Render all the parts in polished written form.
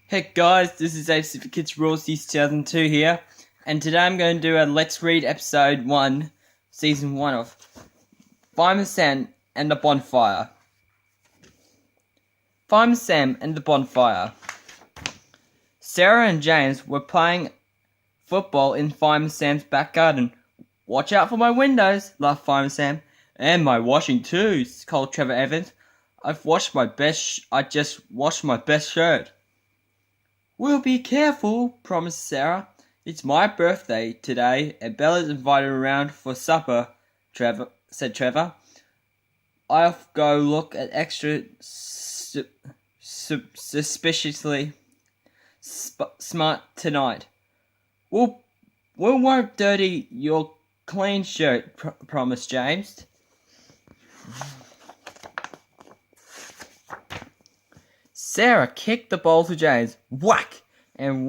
Hey guys, this is Ace of Kids Rules 2002 here, and today I'm going to do a Let's Read episode 1, season 1 of Fireman Sam and the Bonfire. Fireman Sam and the Bonfire. Sarah and James were playing football in Fireman Sam's back garden. "Watch out for my windows," laughed Fireman Sam. "And my washing too," called Trevor Evans. I just washed my best shirt." "We'll be careful," promised Sarah. "It's my birthday today, and Bella's invited around for supper," said Trevor. "I'll go look at extra suspiciously smart tonight. We won't dirty your clean shirt," promised James. Sarah kicked the ball to James, whack, and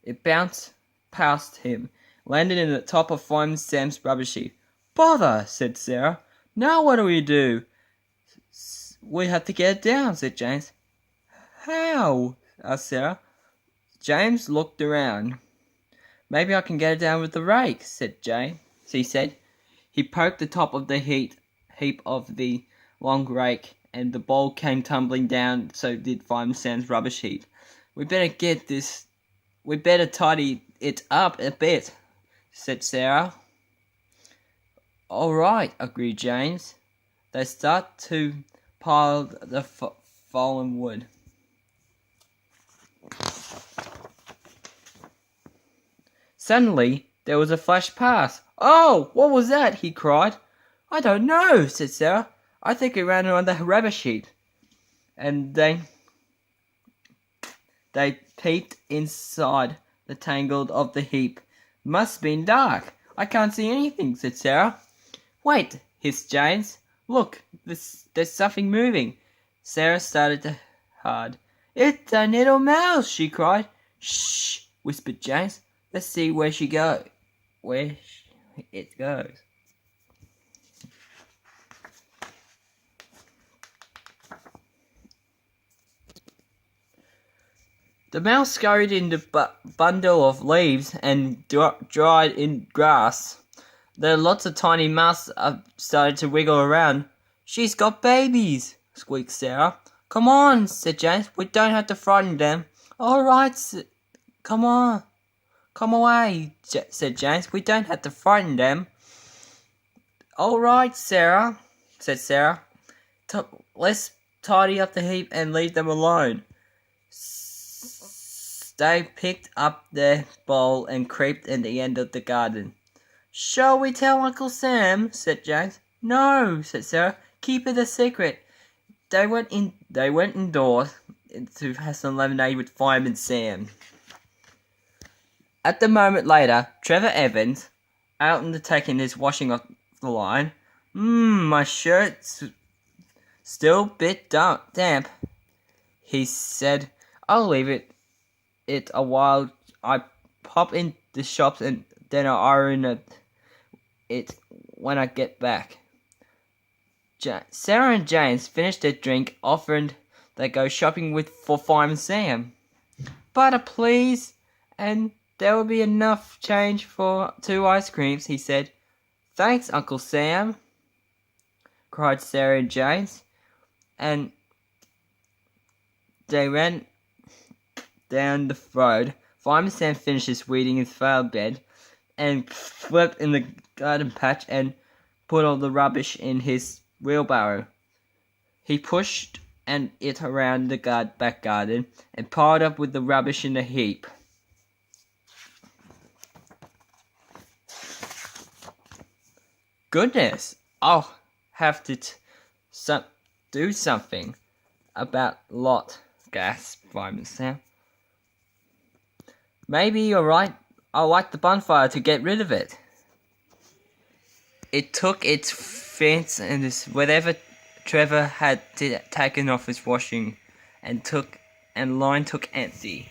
it bounced past him, landed in the top of Fireman Sam's rubbish heap. "Bother," said Sarah. "Now what do we do?" "We have to get it down," said James. "How?" asked Sarah. James looked around. "Maybe I can get it down with the rake," said James. He said. He poked the top of the heap of the long rake, and the ball came tumbling down, so did Fireman Sam's rubbish heap. We better tidy it up a bit," said Sarah. "All right," agreed James. They start to pile the fallen wood. Suddenly, there was a flash pass. "Oh, what was that?" he cried. "I don't know," said Sarah. "I think it ran on the rubbish heap." And they peeped inside the tangle of the heap. "Must have been dark. I can't see anything," said Sarah. "Wait," hissed James. "Look, there's something moving." Sarah started to hard. "It's a little mouse," she cried. "Shh," whispered James. "Let's see where it goes." The mouse scurried in the bundle of leaves and dried in grass. There are lots of tiny mice started to wiggle around. "She's got babies," squeaked Sarah. "Come on," said James. "We don't have to frighten them." "All right, come on. Come away," said James. "We don't have to frighten them." "All right, Sarah," said Sarah. "Let's tidy up the heap and leave them alone." They picked up their bowl and crept in the end of the garden. "Shall we tell Uncle Sam?" said James. "No," said Sarah. "Keep it a secret." They went indoors to have some lemonade with Fireman Sam. At the moment later, Trevor Evans, out taking his washing off the line. My shirt's still a bit damp," he said. "I'll leave it a while. I pop in the shops and then I'll iron it when I get back." Sarah and James finished their drink, offered they go shopping for Fireman Sam. "Butter, please, and there will be enough change for 2 ice creams," he said. "Thanks, Uncle Sam," cried Sarah and James, and they ran down the road. Fireman Sam finished his weeding his flower bed and slept in the garden patch and put all the rubbish in his wheelbarrow. He pushed it around the back garden and piled up with the rubbish in a heap. "Goodness, I'll have to do something about lot," gasped Fireman Sam. "Maybe you're right. I'll light the bonfire to get rid of it." It took its fence and whatever Trevor had taken off his washing, and line took empty.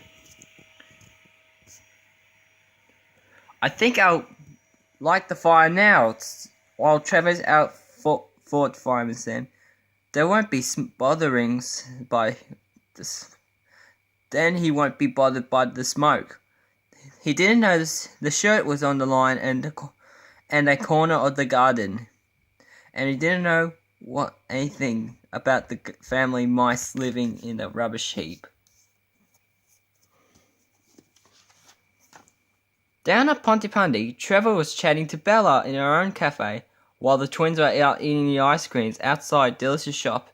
"I think I'll light the fire now while Trevor's out," thought Fireman Sam. "There won't be botherings by this Then he won't be bothered by the smoke. He didn't notice the shirt was on the line and a corner of the garden, and he didn't know anything about the family mice living in the rubbish heap. Down at Pontypundy, Trevor was chatting to Bella in her own cafe, while the twins were out eating the ice creams outside Dillis's shop,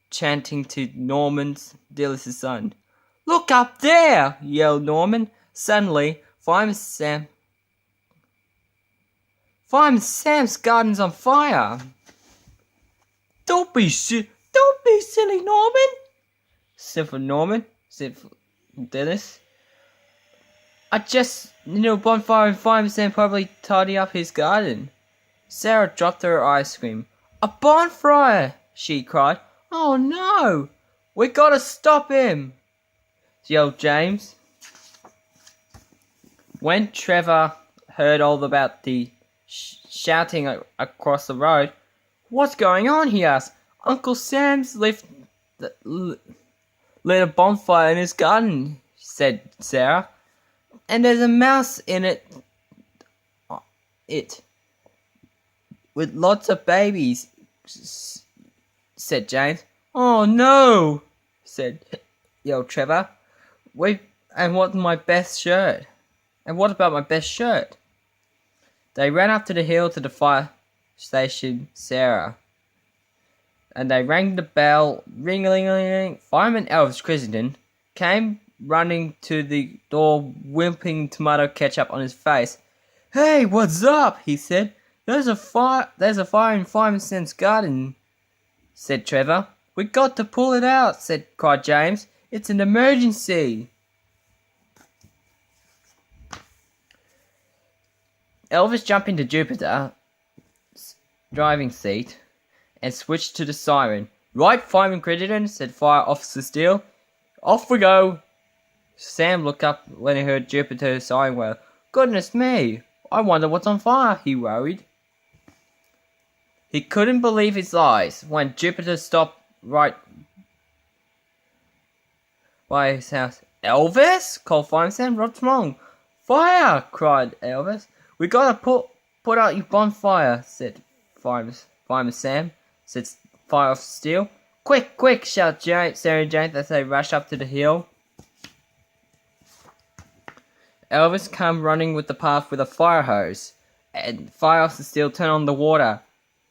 chanting to Norman's Dillis's son. "Look up there!" yelled Norman. Suddenly, Fireman Sam's garden's on fire. Don't be silly, Norman," said Dillis. "I just Bonfire and Fireman Sam probably tidy up his garden." Sarah dropped her ice cream. "A bonfire!" she cried. "Oh no! We gotta stop him!" yelled James. When Trevor heard all about the shouting across the road, "What's going on?" he asked. "Uncle Sam's lit a bonfire in his garden," said Sarah. "And there's a mouse in it with lots of babies," said James. "Oh no!" yelled Trevor. And what about my best shirt? They ran up to the hill to the fire station, Sarah, and they rang the bell. Ring-a-ling-a-ling. Fireman Elvis Crittenden came running to the door, whipping tomato ketchup on his face. "Hey, what's up?" he said. There's a fire in Fireman Sam's garden," said Trevor. "We got to pull it out," cried James. "It's an emergency." Elvis jumped into Jupiter's driving seat and switched to the siren. "Right, Fireman Crittenden," said Fire Officer Steele. "Off we go." Sam looked up when he heard Jupiter's siren wail. "Goodness me, I wonder what's on fire," he worried. He couldn't believe his eyes when Jupiter stopped right by his house. "Elvis!" called Fireman Sam. "What's wrong?" "Fire!" cried Elvis. "We gotta put out your bonfire," said Fireman Sam. Said Fire Officer Steele. "Quick, quick!" shouted Sarah and James as they rushed up to the hill. Elvis came running with the path with a fire hose, and Fire Officer Steele turned on the water.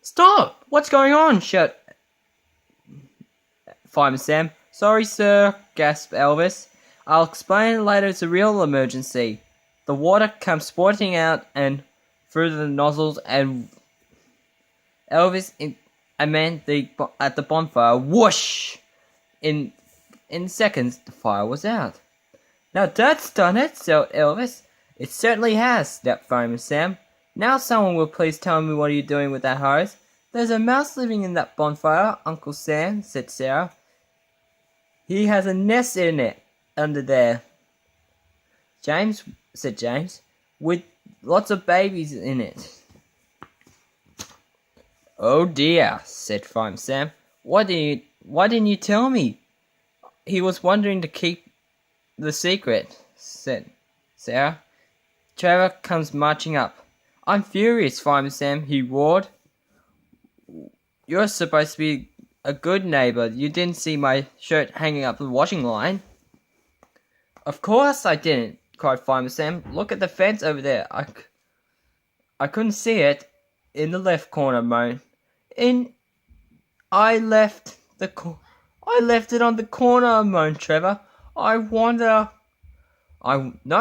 "Stop! What's going on?" shouted Fireman Sam. "Sorry, sir," gasped Elvis. "I'll explain later. It's a real emergency." The water comes spurting out and through the nozzles, and Elvis at the bonfire. Whoosh! In seconds, the fire was out. "Now that's done it," said Elvis. "It certainly has," snapped Fireman Sam. "Now someone will please tell me what you're doing with that hose." "There's a mouse living in that bonfire, Uncle Sam," said Sarah. "He has a nest in it under there," said James, "with lots of babies in it." "Oh dear," said Fireman Sam. Why didn't you tell me?" "He was wanting to keep the secret," said Sarah. Trevor comes marching up. "I'm furious, Fireman Sam," he roared. "You're supposed to be a good neighbor. You didn't see my shirt hanging up the washing line." "Of course I didn't," cried Fireman Sam. "Look at the fence over there. I couldn't see it in the left corner, Moan. I left it on the corner," moaned Trevor. No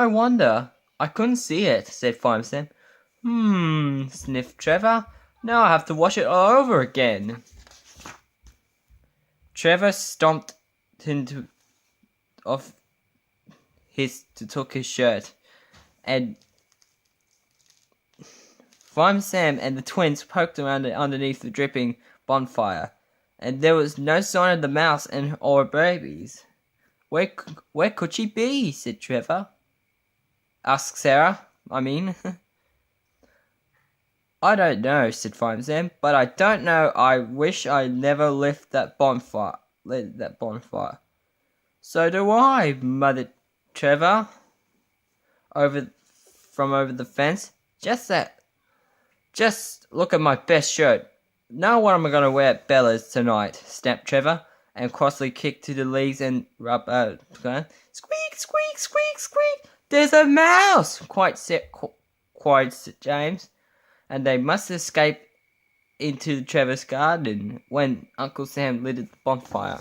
wonder. I couldn't see it," said Fireman Sam. Sniffed Trevor. "Now I have to wash it all over again." Trevor stomped took his shirt, and Fireman Sam and the twins poked around underneath the dripping bonfire, and there was no sign of the mouse or babies. Where could she be?" said Trevor. "Asked Sarah, I mean." "I don't know," said Fireman Sam, "but I don't know. I wish I never lit that bonfire. So do I, muttered Trevor from over the fence. Just look at my best shirt. Know what am I going to wear at Bella's tonight? Snapped Trevor, and crossly kicked to the leaves and rubbed out. Squeak, squeak, squeak, squeak. There's a mouse! Cried James, and they must escape into Trevor's garden when Uncle Sam lit the bonfire.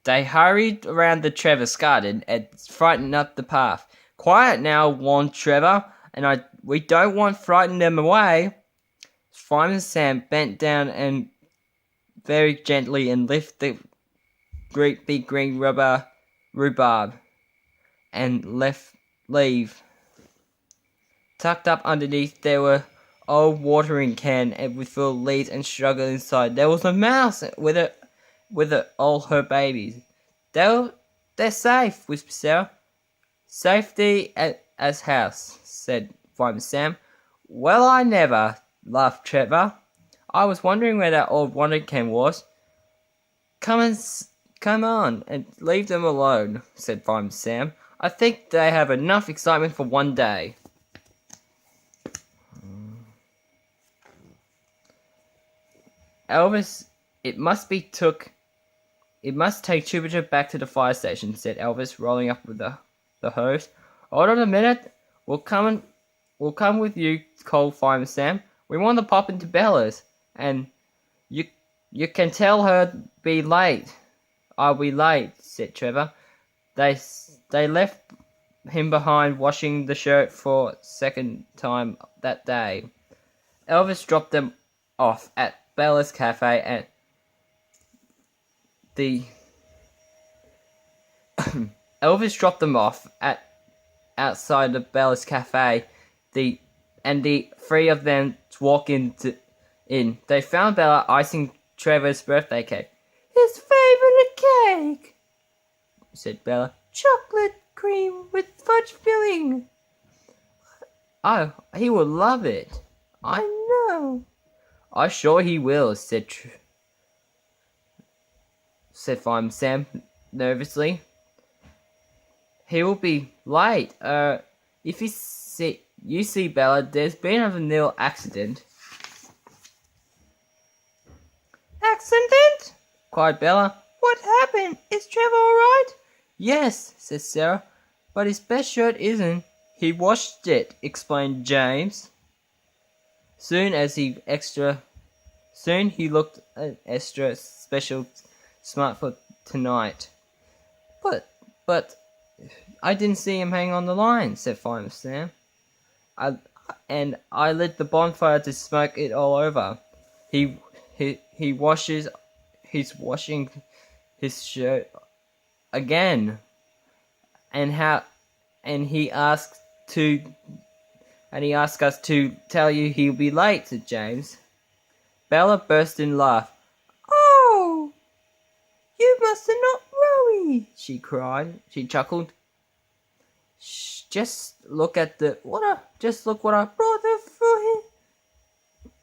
They hurried around the Trevor's garden and frightened up the path. Quiet now, warned Trevor, and we don't want to frighten them away. Fireman Sam bent down and very gently and lifted the great big green rhubarb and leaf. Tucked up underneath there were old watering can and with full leaves and struggled inside. There was a mouse with all her babies. They're safe, whispered Sarah. Safety as house, said Fireman Sam. Well, I never, laughed Trevor. I was wondering where that old watering can was. Come on, and leave them alone, said Fireman Sam. I think they have enough excitement for one day. Elvis, it must take Jupiter back to the fire station, said Elvis, rolling up with the hose. Hold on a minute. We'll come with you, called Fireman Sam. We want to pop into Bella's, and you can tell her be late. I'll be late, said Trevor. They left him behind washing the shirt for a second time that day. Elvis dropped them off at Bella's Cafe and Elvis dropped them off outside the Bella's Cafe. The three of them walked in. They found Bella icing Trevor's birthday cake. His favorite cake, said Bella. Chocolate cream with fudge filling. Oh, he will love it. I know. I'm sure he will, said Fireman Sam nervously. He will be late. If you see Bella, there's been a little accident. Accident? Cried Bella. What happened? Is Trevor alright? Yes, said Sarah, but his best shirt isn't. He washed it, explained James. Soon he looked extra special smart for tonight. But I didn't see him hang on the line, said Fireman Sam. I lit the bonfire to smoke it all over. He's washing his shirt again. And he asked us to tell you he'll be late, said James. Bella burst in laugh. Oh, you must not worry, she cried. She chuckled. Just look what I brought her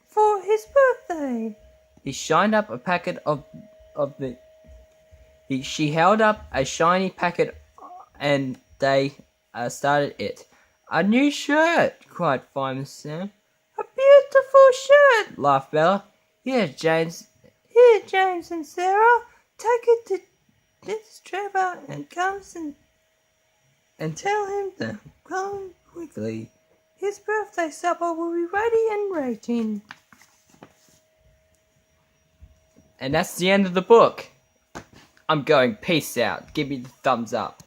for his birthday. He shined up a packet she held up a shiny packet and they started it. A new shirt, cried Fireman Sam. A beautiful shirt, laughed Bella. Here, James and Sarah, take it to this Trevor and tell him to come quickly. His birthday supper will be ready and waiting. And that's the end of the book. I'm going. Peace out. Give me the thumbs up.